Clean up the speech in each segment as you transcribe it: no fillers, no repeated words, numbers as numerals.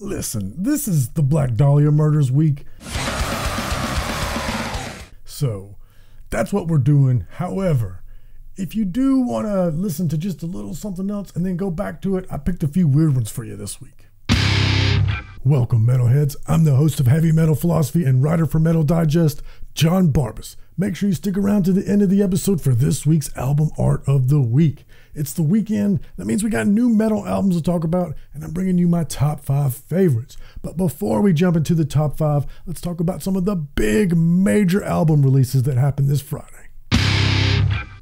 Listen, this is the Black Dahlia Murders Week. So, that's what we're doing. However, if you do want to listen to just a little something else and then go back to it, I picked a few weird ones for you this week. Welcome, metalheads. I'm the host of Heavy Metal Philosophy and writer for Metal Digest, John Barbas. Make sure you stick around to the end of the episode for this week's album art of the week. It's the weekend. That means we got new metal albums to talk about, and I'm bringing you my top 5 favorites. But before we jump into the top 5, let's talk about some of the big major album releases that happened this Friday.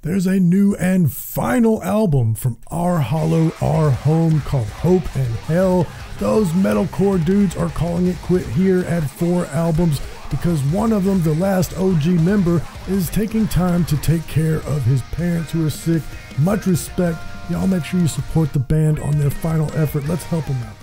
There's a new and final album from Our Hollow, Our Home called Hope and Hell. Those metalcore dudes are calling it quit here at 4 albums because one of them, the last OG member, is taking time to take care of his parents who are sick. Much respect. Y'all make sure you support the band on their final effort. Let's help them out.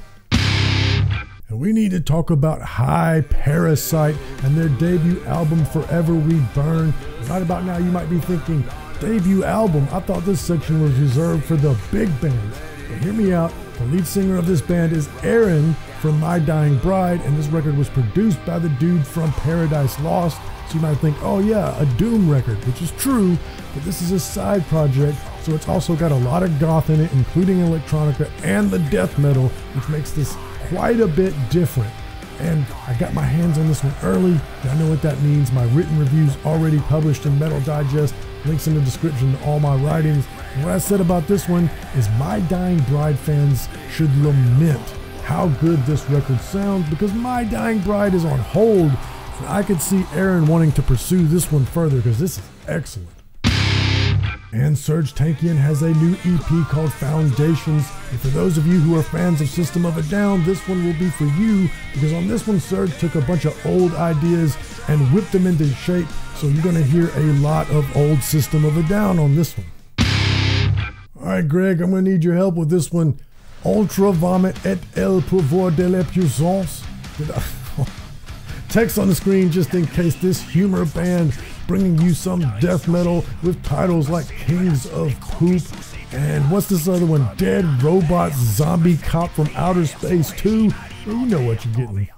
And we need to talk about High Parasite and their debut album, Forever We Burn. Right about now, you might be thinking, debut album? I thought this section was reserved for the big bands. But hear me out. The lead singer of this band is Aaron from My Dying Bride, and this record was produced by the dude from Paradise Lost. So you might think, oh yeah, a Doom record, which is true, but this is a side project, so it's also got a lot of goth in it, including electronica and the death metal, which makes this quite a bit different. And I got my hands on this one early. I know what that means. My written review's already published in Metal Digest. Links in the description to all my writings. And what I said about this one is My Dying Bride fans should lament how good this record sounds, because My Dying Bride is on hold. And I could see Aaron wanting to pursue this one further because this is excellent. And Serj Tankian has a new EP called Foundations. And for those of you who are fans of System of a Down, this one will be for you, because on this one, Serj took a bunch of old ideas and whipped them into shape. So you're going to hear a lot of old System of a Down on this one. All right, Greg, I'm going to need your help with this one. Ultra Vomit et el pouvoir de la puissance. Text on the screen just in case. This humor band bringing you some death metal with titles like Kings of Poop and what's this other one? Dead Robot Zombie Cop from Outer Space 2. Well, you know what you're getting.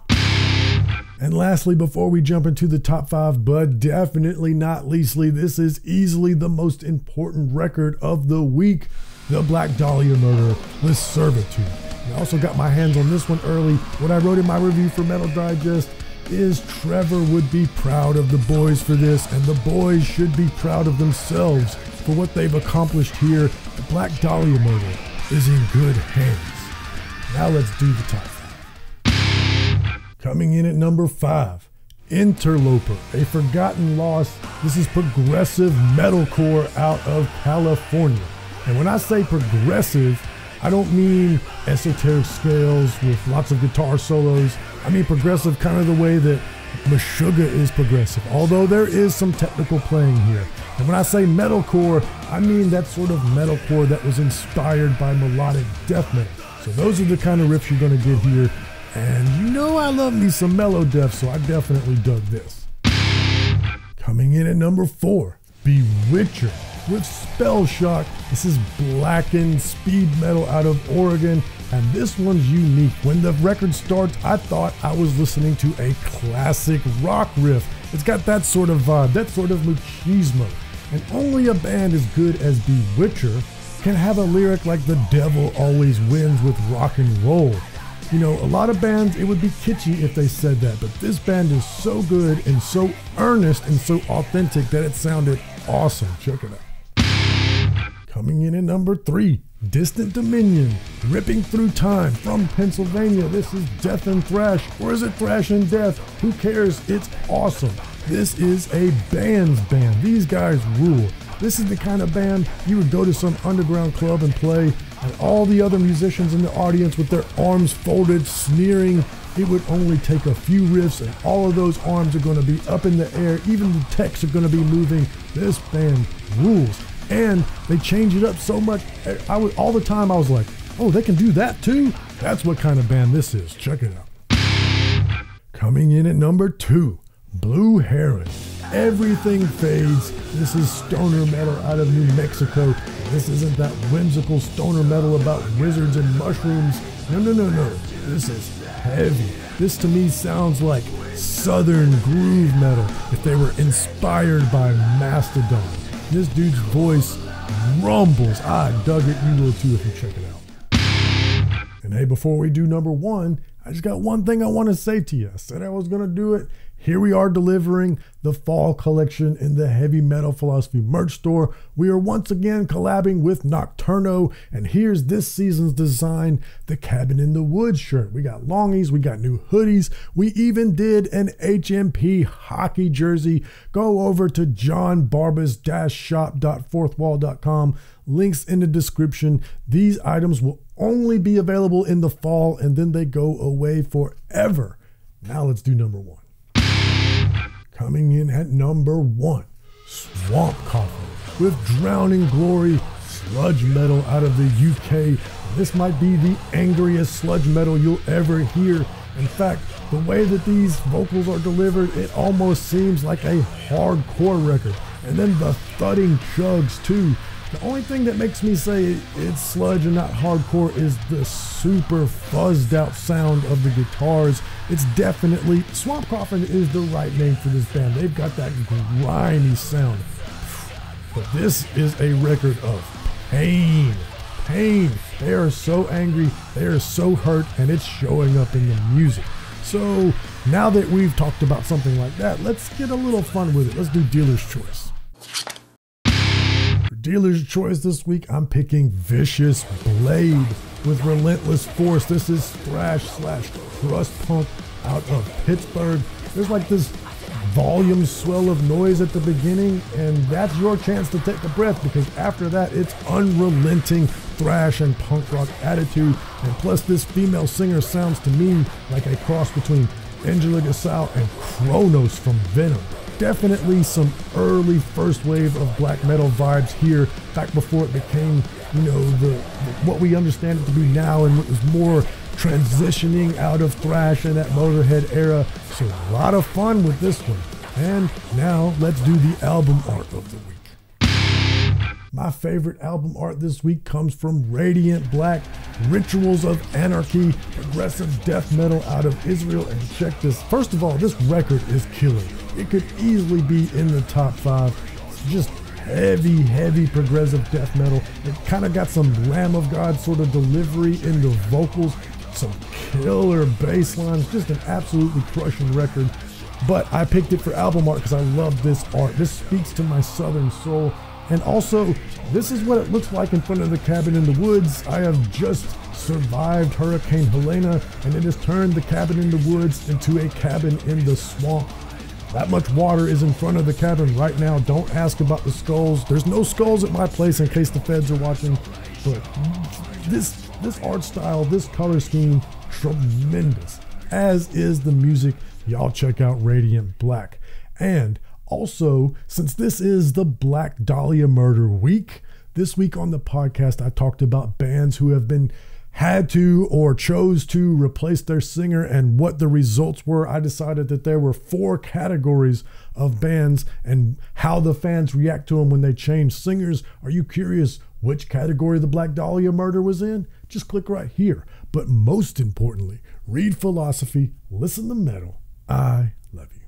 And lastly, before we jump into the top 5, but definitely not leastly, this is easily the most important record of the week, the Black Dahlia Murder with Servitude. I also got my hands on this one early. What I wrote in my review for Metal Digest is Trevor would be proud of the boys for this, and the boys should be proud of themselves for what they've accomplished here. The Black Dahlia Murder is in good hands. Now let's do the top 5. Coming in at number 5, Interloper, A Forgotten Loss. This is progressive metalcore out of California. And when I say progressive, I don't mean esoteric scales with lots of guitar solos. I mean progressive kind of the way that Meshuggah is progressive, although there is some technical playing here. And when I say metalcore, I mean that sort of metalcore that was inspired by melodic death metal. So those are the kind of riffs you're going to get here. And you know I love me some mellow death, so I definitely dug this. Coming in at number 4, Bewitcher with Spell Shock. This is blackened speed metal out of Oregon, and this one's unique. When the record starts, I thought I was listening to a classic rock riff. It's got that sort of vibe, that sort of machismo. And only a band as good as Bewitcher can have a lyric like "The devil always wins" with rock and roll. You know, a lot of bands, it would be kitschy if they said that, but this band is so good and so earnest and so authentic that it sounded awesome. Check it out. Coming in at number 3, Distant Dominion, Ripping Through Time from Pennsylvania. This is death and thrash, or is it thrash and death? Who cares? It's awesome. This is a band's band. These guys rule. This is the kind of band you would go to some underground club and play, and all the other musicians in the audience with their arms folded, sneering. It would only take a few riffs and all of those arms are going to be up in the air. Even the techs are going to be moving. This band rules. And they change it up so much. All the time I was like, oh, they can do that too? That's what kind of band this is. Check it out. Coming in at number 2, Blue Heron. Everything Fades. This is stoner metal out of New Mexico. This isn't that whimsical stoner metal about wizards and mushrooms. No. This is heavy. This to me sounds like southern groove metal if they were inspired by Mastodon. This dude's voice rumbles. I dug it. You will too if you check it out. And hey, before we do number one, I just got one thing I want to say to you. I said I was going to do it. Here we are delivering the fall collection in the Heavy Metal Philosophy merch store. We are once again collabing with Nocturno, and here's this season's design, the Cabin in the Woods shirt. We got longies, we got new hoodies, we even did an HMP hockey jersey. Go over to johnbarbas-shop.fourthwall.com. Links in the description. These items will only be available in the fall, and then they go away forever. Now let's do number one. Coming in at number one, Swamp Coffin with Drowning Glory, sludge metal out of the UK. This might be the angriest sludge metal you'll ever hear. In fact, the way that these vocals are delivered, it almost seems like a hardcore record. And then the thudding chugs too. The only thing that makes me say it's sludge and not hardcore is the super fuzzed out sound of the guitars. It's definitely, Swamp Coffin is the right name for this band. They've got that grimy sound. But this is a record of pain. Pain. They are so angry, they are so hurt, and it's showing up in the music. So now that we've talked about something like that, let's get a little fun with it. Let's do Dealer's Choice. Dealer's Choice this week, I'm picking Vicious Blade with Relentless Force. This is thrash/crust punk out of Pittsburgh. There's like this volume swell of noise at the beginning, and that's your chance to take a breath, because after that it's unrelenting thrash and punk rock attitude. And plus this female singer sounds to me like a cross between Angela Gasol and Kronos from Venom. Definitely some early first wave of black metal vibes here, back before it became, you know, what we understand it to be now, and it was more transitioning out of thrash and that Motorhead era. So a lot of fun with this one. And now let's do the album art of the week. My favorite album art this week comes from Radiant Black, Rituals of Anarchy, progressive death metal out of Israel. And check this. First of all, this record is killer. It could easily be in the top 5. It's just heavy progressive death metal. It kind of got some Lamb of God sort of delivery in the vocals, some killer bass lines, just an absolutely crushing record. But I picked it for album art because I love this art. This speaks to my southern soul. And also, this is what it looks like in front of the Cabin in the Woods. I have just survived Hurricane Helena, and it has turned the Cabin in the Woods into a cabin in the swamp. That much water is in front of the cabin right now. Don't ask about the skulls. There's no skulls at my place in case the feds are watching. But this art style, this color scheme, tremendous. As is the music. Y'all check out Radiant Black. And also, since this is the Black Dahlia Murder Week, this week on the podcast I talked about bands who have had to or chose to replace their singer and what the results were. I decided that there were 4 categories of bands and how the fans react to them when they change singers. Are you curious which category the Black Dahlia Murder was in? Just click right here. But most importantly, read philosophy, listen to metal. I love you.